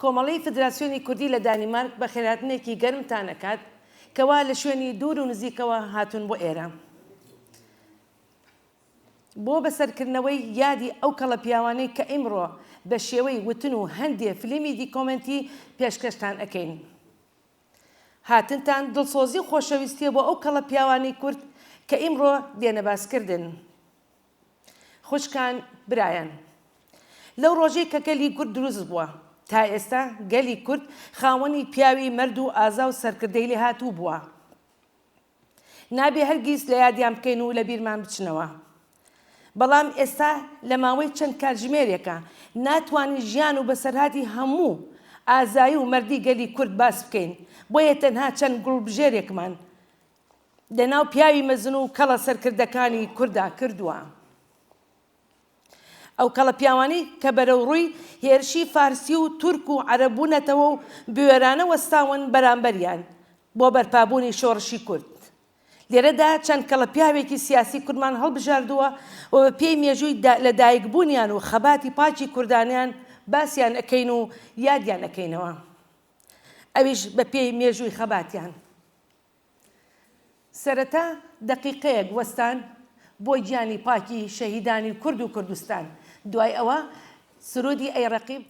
کۆمەڵی فدراسیۆنی کوردی لە دانیمارک بە خێراتنێکی گەرمتان ئەکات کەوا لە شوێنی دوور و نزیکەوە هاتوون بۆ ئێرە بۆ بەسەرکردنەوەی یادی ئەو کەڵە پیاوانەی کە ئیمڕۆ بە شێوەی وتن و هەندێ فیلمی دیکۆمنتی پێشکەشتان ئەکەین. هاتنتان دڵسۆزی و خۆشەویستیە بۆ ئەو کەڵە پیاوانی کورد کە ئیمڕۆ دێنە باسکردن. خوشکان برایان، لەو ڕۆژەی کە گەلی کورد دروست بووە تا ئێستا گەلی کورد خاوەنی پیاوی مەرد و ئازا و سەرکردەی لێ هاتوو بووە. نابێ هەرگیز لە یادیان بکەین و لە بیرمان بچنەوە. بەڵام ئێستا لە ماوەی چەند کاتژمێرێکە ناتوانین ژیان و بەسەرهاتی هەموو ئازایی و مەردی گەلی کورد باس بکەین، بۆیە تەنها چەند گوڵبژێرێکمان لەناو پیاوی مەزن و کەڵە سەرکردەکانی کووردا کردووە. ئەو کەڵە پیاوانی کە بەرەو ڕووی هێرشی فارسی و تورک و عەرەبوونەتەوە و بوێرانە وەستاون بەرامبەریان بۆ بەرپابوونی شۆڕشی کورد. لێرەدا چەند کەڵە پیاوێکی سیاسی کوردمان هەڵبژاردووە و بە پێی مێژووی لەدایکبوونیان و خەباتی پاچی کوردانیان باسییان ئەەکەین و یادیان ئەەکەینەوە. ئەویش بە پێی مێژووی خەباتیان. سەرەتا دەقیقەیەک وەستان بۆ گیانی پاکی شەهیدانی کورد و کوردستان. دوای ئەوە سرودی ئەی ڕەقیب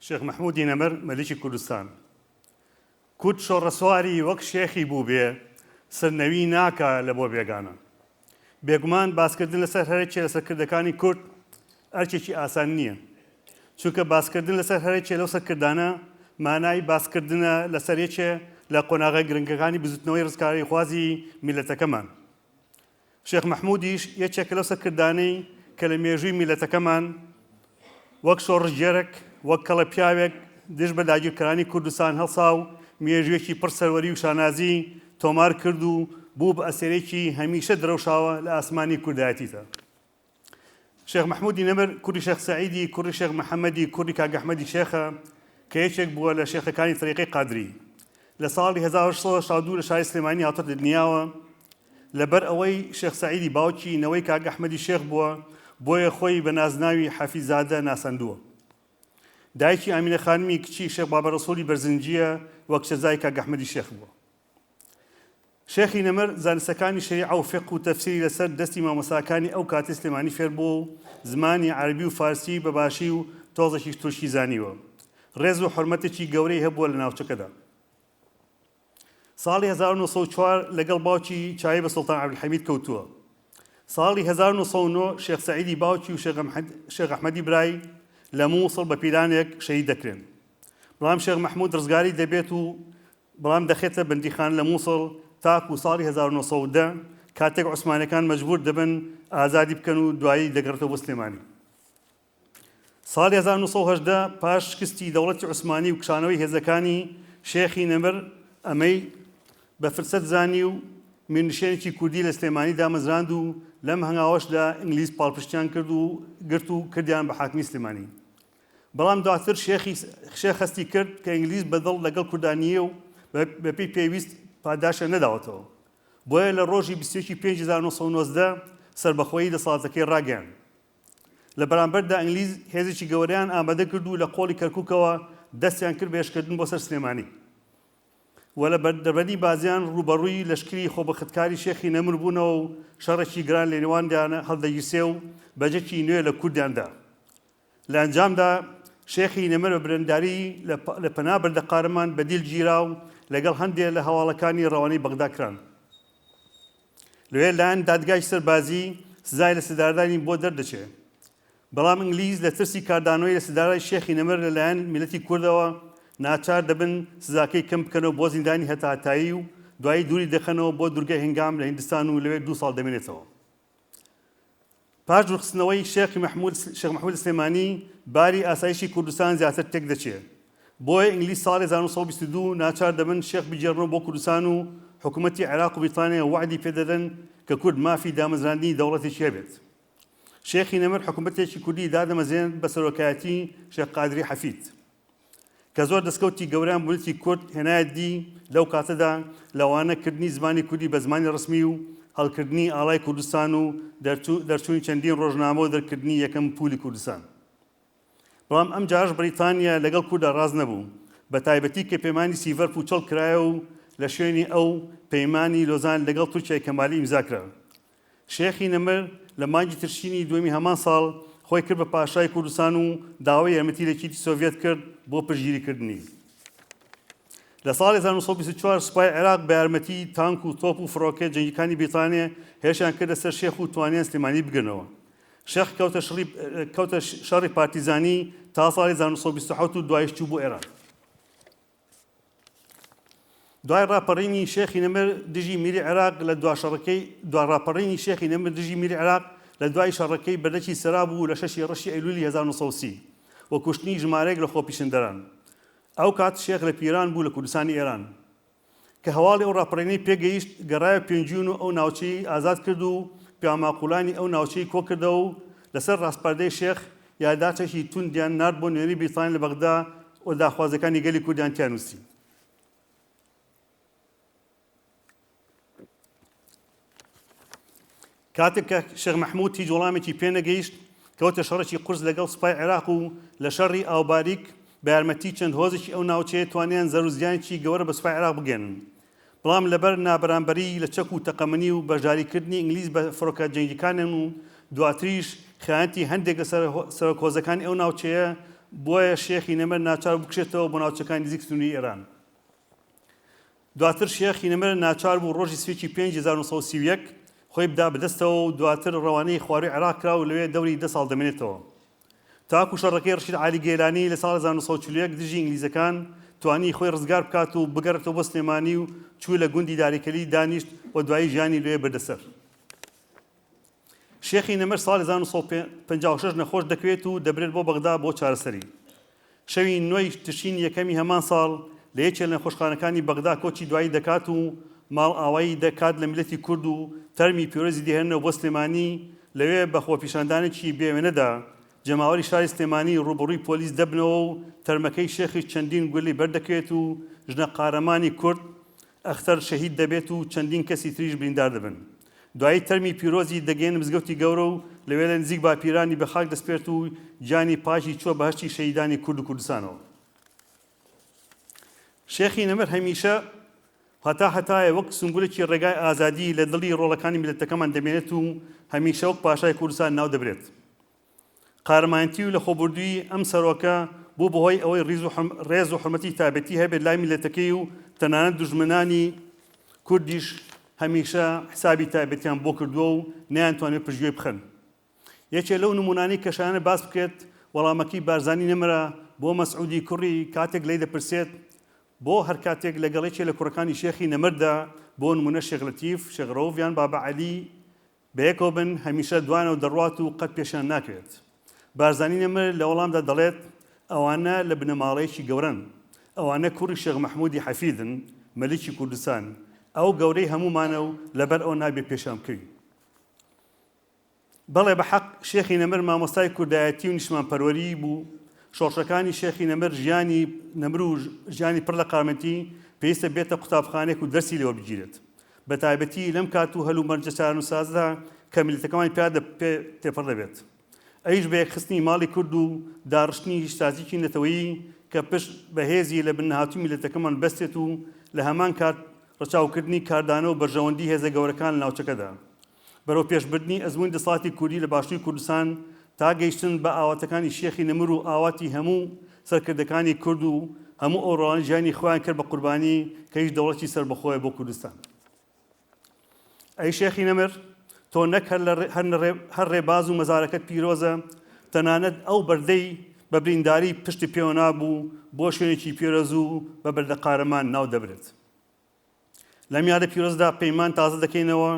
شێخ محمودی نەمەر مەلیکی کوردستان. کورد شۆڕەسواری وەک شێخی بوو بێ سەرنەوی ناکا لە بۆ بێگانە. بێگومان باسکردن لەسەر هەرێکی لە سەرکردەکانی کورد ئەرکێکی ئاسان نییە، چونکە باسکردن لەسەر هەرێکی لەو سەرکردانە مانای باسکردنە لەسەر یەکێ لە قۆناغە گرنگەکانی بزوتنەوەی ڕزگاری خوازی میلەتەکەمان. شێخ محمودیش یەکێکە لەو سەرکردانەی کە لە مێژووی میلەتەکەمان وەک شۆڕژێرەك وەک کەڵە پیاوێک دژ بە داگیرکەرانی کوردستان هەڵسا و مێژوویەکی پڕ سەروەری و شانازی تۆمار کرد و بوو بە ئەسێرێکی هەمیشە درەوشاوە لە ئاسمانی کوردایەتیدا. شێخ محمودی نەمەر کوڕی شێخ سەعیدی کوڕی شێخ محەممەدی کوڕی کاک ئەحمەدی شێخە کە یەکێک بووە لە شێخەکانی تەریقەی قادری. لە ساڵی 1962 لە شاری سلێمانی هاتۆتە دنیاوە. لەبەر ئەوەی شێخ سەعیدی باوکی نەوەی کاک ئەحمەدی شێخ بووە، بۆیە خۆی بە نازناوی حەفیزادە ناسەندووە. دایکی ئامینە خانمی کچی شێخ بابە ڕەسوولی بەرزنجیە وەک شەزای کاک ئەحمەدی شێخ بووە. شێخی نەمەر زانستەکانی شەریعە و فقه و تەفسیری لەسەر دەستی مامۆستاکانی ئەو کاتی سلێمانی فێر بووە و زمانی عەربی و فارسی بەباشی و تۆزێکی تورکی زانیوە. ڕێز و حورمەتێکی گەورەی هەبووە لە ناوچەکەدا. ساڵی 1904 لەگەڵ باوکی چای بە سوڵتان عەبدولحەمید کەوتووە. ساڵی 1909 شێخ سەعیدی باوکی و شێخ ئەحمەدی برای لە مووسڵ بە پیلانێک شەهید دەکرێن. بەڵام شێخ محمود ڕزگاری دەبێت و بەڵام دەخێتە بەندیخان لە مووسڵ تاکو ساڵی 1910 کاتێک عوسمانیەکان مەجبور دەبن ئازادی بکەن و دوایی دەگەڕێتەوە بۆ سلێمانی. ساڵی 1970 پاش شکستی دەوڵەتی عوسمانی و کشانەوەی هێزەکانی شێخی نەمر ئەمەی بە فرسەت زانی و مێنوشێنێکی کوردی لە سلێمانی دامەزراند و لەم هەنگاوەشدا ئینگلیز پاڵپشتیان گرت و کردیان بە حاکمی سلێمانی. بەڵام دواتر شێخ هەستی کرد کە ئینگلیز بەدڵ لەگەڵ کوردانیە و بەپێی پێویست پاداشە نەداوەتەوە. بۆیە لە ڕۆژی 25/1990 سربەخۆیی دەسەڵاتەکەی ڕاگەیان. لە بەرامبەردا ئینگلیز هێزێکی گەورەیان ئامادە کرد و لە قۆڵی کەرکووکەوە دەستیان کرد بە هێشکردن بۆ سەر سلێمانی. و لە دەربەندی بازیان ڕوبەڕووی لەشکری خۆبەختکاری شێخی نەمر بوونەوە و شەڕێکی گران لە نێواندیانە هەڵدەگیرسێ و بەجێکی نوێ لە کوردیاندا. لە ئەنجامدا شێخی نەمر بە برەنداری لە پەنابەردە قارەمان بەدیل گیرا و لەگەڵ هەندێک لە هەواڵەکانی ڕەوانەی بەغدا کران. لەوێ لایەن دادگای سەربازی سزای لە سزادانی بۆ دەردەچێت. بەڵام ئینگلیز لە ترسی کاردانەوەی لە سزادای شێخی نەمر لەلایەن میلەتی کوردەوە ناچار دەبن سزاکەی کەم بکەنەوە بۆ زیندانی هەتاتایی و دوایی دووری دەخەنەوە بۆ دوورگەی هەنگام لە هیندستان و لەوێ 2 ساڵ دەمێنێتەوە. پاش ڕخستنەوەی شێخ محمود سلێمانی باری ئاسایشی کوردستان زیاتر تێک دەچێت. بۆیە ئینگلیز ساڵی 1922 ناچار دەبن شێخ بجێڕنەوە بۆ کوردستان و حکوومەتی عێراق و بریتانیا وعدی پێدەدەن کە کورد مافی دامەزراندنی دەوڵەتێکی هەبێت. شێخی نەمر حکوومەتێکی کوردی دادەمەزێن بە سەرۆکایەتی شێخ قادری حەفید کە زۆر دەستکەوتی گەورەیان بولتی کورد هێنایەت دی لەو کاتەدا لەوانەکردنی زمانی کوردی بە زمانی ڕسمی و هەڵکردنی ئاڵای کوردستان و دەرچوونی چەندین ڕۆژنامە و دەرکردنی یەکەم پولی کوردستان. بەڵام ئەم جارش بریتانیا لەگەڵ کووردا ڕاز نەبوو، بە تایبەتی کە پەیمانی سیڤەر پوچەڵ کرایە و لە شوێنی ئەو پەیمانی لۆزان لەگەڵ تورکیای کەمالی ئیمزاکرا. شێخی نەمر لە مانگی تشرینی دووەمی هەمان ساڵ خۆی کرد بە پاشای کوردستان و داوای یارمەتی لە کیتی سۆڤێت کرد بۆ پشگیریکردنی. لە ساڵی 1924 سوپای عێراق بە یارمەتی تانک و تۆپ و فڕۆکە جەنگیەکانی بریتانیا هێرشیان کردە سەر شێخ و توانیان سلێمانی بگرنەوە. شێخ کەوتە شەڕی پارتیزانی تا ساڵی 1927 و دوایش چوو بۆ عێراق. دوای ڕاپەڕینی شێخی نەمر دژی میری عێراق لە دوای ڕاپەڕینی شێخی نەمر دژی میری عێراق لە دوای شەڕەکەی بەردەچی سەرا بوو لە 6 ڕەشی ئەیلولی 1930 و کوشتنی ژمارەیەک لە خۆپیشەندەران. ئەو کات شێخ لە پیران بوو لە کوردستانی ئێران کە هەواڵی ئەو ڕاپەڕینەی پێگەیشت گەڕایە پێنجون و ئەو ناوچەی ئازاد کرد و پیاماقولانی ئەو ناوچەی کۆ کردەوە و لەسەر ڕاستپەردەی شێخ یادداشتێکی توندیان نارد بۆ نوێنەری بریتانیا لە بەغدا و داخوازەکانی گەلی کوردیان تیان نووسی. کاتێک کە شێخ مەحموود هیچ وەڵامێکی پێ نەگەیشت کەوتە شەڕێکی قورس لەگەڵ سوپای عێراق و لە شەڕی ئاوباریک بە یارمەتی چەند هۆزێکی ئەو ناوچەیە توانیان زەر و زیانێکی گەورە بە سوپای عێراق بگێنن. بەڵام لەبەر نابەرامبەری لە چەک و تەقەمەنی و بەشداریکردنی ئینگلیز بە فڕۆکە جەنگیەکانیان و دواتریش خەیانەتی هەندێک لە سەرۆکۆزەکانی ئەو ناوچەیە بۆیە شێخی نەمر ناچار بکشێتەوە بۆ ناوچەکانی نزیک سنووری ئێران. دواتر شێخی نەمر ناچار بوو ڕۆژی سوێکی 5/1931 خۆی بدا بەدەستەوە و دواتر ڕەوانەی خواروی عێراق کرا و لەوێ دەوری 10 ساڵ دەمێنێتەوە. تاکو شەڕەکەی ڕەشید عالی گێلانی لە ساڵ 1941 دژی ئینگلیزەکان توانی خۆی ڕزگار بکات و بگەڕێتەوە بۆ سلێمانی و چوو لە گوندی داریکەلی دانیشت و دوایی ژیانی لێ بردەسەر. شێخی نەمر ساڵی 1956 نەخۆش دەکوێت و دەبرێت بۆ بەغدا بۆ چارەسەری. شەوی 9 تشرین یەکەمی هەمان ساڵ لە یەکێک لە نەخۆشخانەکانی بەغدا کۆچی دوایی دەکات و ماڵ ئاوایی دەکات لە میلەتی کورد و تەرمی پیرۆزی دێهێنەوە بۆ سلێمانی. لەوێ بە خۆپیشاندانێکی بێوێنەدا جەماوەری شاری سلێمانی ڕوبەڕووی پۆلیس دەبنەوە و تەرمەکەی شێخی چەندین گولی بەردەکەوێت و ژنە قارەمانی کورد ئەختەر شەهید دەبێت و چەندین کەسی تریش بریندار دەبن. دوایی تەرمی پیرۆزی دەگەێن مزگەوتی گەورە و لەوێ لە نزیک باپیرانی بە خاک دەسپێت و گیانی پاشی چووە بەهەشتی شەهیدانی کورد و کوردستانەوە. شێخی نەمر هەمیشە هەتایە وەک سمبولێکی ڕێگای ئازادی لە دڵی ڕۆڵەکانی میلەتەکەمان دەمێنێت و هەمیشە وەک پاشای کوردستان ناو دەبرێت. قارەمانیتی و لە خۆبوردووی ئەم سەرۆکە بوو بەهۆی ئەوەی ڕێز و حرمەتی تایبەتی هەبێت لای میلەتەکەی و تەنانەت دوژمنانی کوردیش هەمیشە حسابی تایبەتیان بۆ کردووە و نەیانتوانێت پشتگوێ بخەن. یەکێک لەو نمونانەی کەشانە باس بکرێت وەڵامەکەی بارزانی نەمرە بۆ مەسعودی کوڕی کاتێک لێی دەپرسێت بۆ هەر کاتێک لەگەڵێکی لە کوڕەکانی شێخی نەمردا بۆ نمونە شێخ لەتیف، شێخ ڕەوف یان بابە عەلی بەیەکەوە بن هەمیشە دوانەوە دەڕوات و قەت پێشیان ناکرێت. بارزانی نەمر لە وەڵامدا دەڵێت ئەوانە لە بنەماڵەیەکی گەورەن، ئەوانە کوڕی شێخ مەحموودی حەفیدن مەلیکی کوردستان، ئەو گەورەی هەمومانە و لەبەر ئەو نابێ پێشامکەوی. بەڵێ بە حەق شێخی نەمر مامۆستای کوردایەتی و نیشتمانپەروەری بوو. شۆڕشەکانی شێخی نەمر ژیانی نەمر و ژیانی پڕ لە قارمەتی پێویستە بێتە قوتابخانێک و دەرسی لێوە بگیرێت، بە تایبەتی لەم کات و هەلو مەرجە چارەنووسازدا کە میلەتەکەمان پیا تێپەڕ دەبێت. ئەیش بە یەکخستنی ماڵی کورد و داڕشتنی شتاتیکی نەتەوەیی کە پشت بەهێزی لە بنهاتووی میلەتەکەمان بەستێت و لە هەمان کات ڕەچاوکردنی کاردانە و بەرژەوەندی هێزە گەورەکان لە ناوچەکەدا بەرەو پێشبردننی ئەزمووی دەسەڵاتی کوردی لە باشووری کوردستان تا گەیشتن بە ئاواتەکانی شێخی نەمر و ئاواتی هەموو سەرکردەکانی کورد و هەموو ئەوڕۆڵانی ژیانی خۆیان کرد بە قوربانی کە هیچ دەوڵەتی سەربەخۆیە بۆ کوردستان. ئەی شێخی نەمر، تۆ نەک هەر ڕێباز و مەزارەکەت پیرۆزە، تەنانەت ئەو بەردەی بە برینداری پشتی پێوە نابوو بۆ شوێنێکی پیرۆز و بە بەردە قارەمان ناو دەبرێت. لەم یادە پیرۆزدا پەیمان تازە دەکەینەوە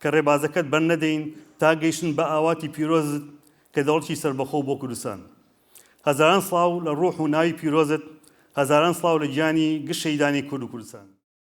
کە ڕێبازەکەت بەر نەدەین تا گەیشتن بە ئاواتی پیرۆزت کە دەوڵەتی سەربەخۆ بۆ کوردستان. هەزاران سڵاو لە ڕوح و ناوی پیرۆزت، هەزاران سڵاو لە گیانی گشت شەیدانی کورد و کوردستان.